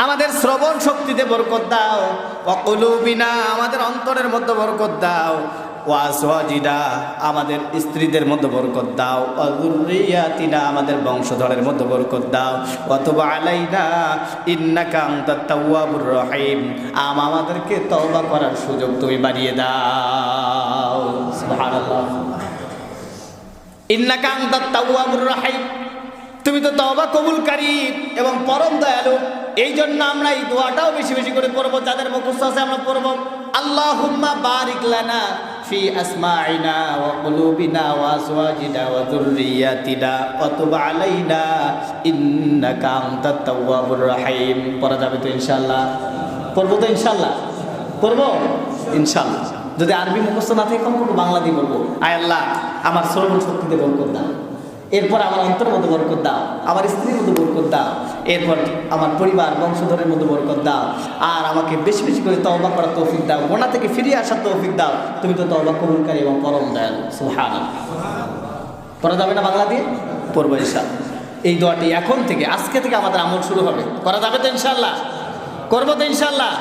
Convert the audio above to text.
আমাদের শ্রবণ শক্তিতে বরকত দাও, ওয়াকুলুবিনা আমাদের অন্তরের মধ্যে বরকত দাও, ওয়াজওয়াজিনা আমাদের স্ত্রীদের মধ্যে বরকত দাও, ওয়াযুররিয়াতিনা আমাদের বংশধরের মধ্যে বরকত দাও, ওয়াতুব আলাইনা ইন্নাকা আনতাত তাওয়াবুর রহিম আমাদেরকে তওবা করার সুযোগ তুমি বাড়িয়ে দাও। সুবহানাল্লাহ। ইন্নাকা আনতাত তাওয়াবুর রহিম তুমি তো তওবা কবুলকারী এবং পরম দয়ালু। এই জন্য আমরা এই দোয়াটাও বেশি বেশি করে পড়বো, যাদের মুখস্থ আছে আমরা পড়বো, আল্লাহুম্মা বারিক লানা ফি আসমাইনা ওয়া কুলুবিনা ওয়া আজওয়াজিনা ওয়া যুররিয়াতিনা ওয়া তুব আলাইনা ইন্নাকা আনতাত তাওয়াবুর রহিম। পড়া যাবে তো ইনশাআল্লাহ? পড়বো তো ইনশাআল্লাহ? পড়বো ইনশাআল্লাহ। যদি আরবি মুখস্থ না থাকে কখনো বাংলা দিয়ে বলবো, আয় আল্লাহ আমার শ্রবণ শক্তিতে বরকত দাও, এরপর আমার অন্তরের মধ্যে বরকত দাও, আমার স্ত্রীর মধ্যে বরকত দাও, এরপর আমার পরিবার বংশধরের মধ্যে বরকত দাও, আর আমাকে বেশি বেশি করে তওবা করার তৌফিক দাও, গুনাহ থেকে ফিরিয়ে আসার তৌফিক দাও। তুমি তো তওবা কবুলকারী এবং পরম দয়ালু। সুবহানাল্লাহ। পড়া যাবে না বাংলা দিয়ে? পড়বো ইনশাআল্লাহ। এই দোয়াটি এখন থেকে আজকে থেকে আমাদের আমল শুরু হবে। করা যাবে তো ইনশাআল্লাহ? করবো তো ইনশাআল্লাহ?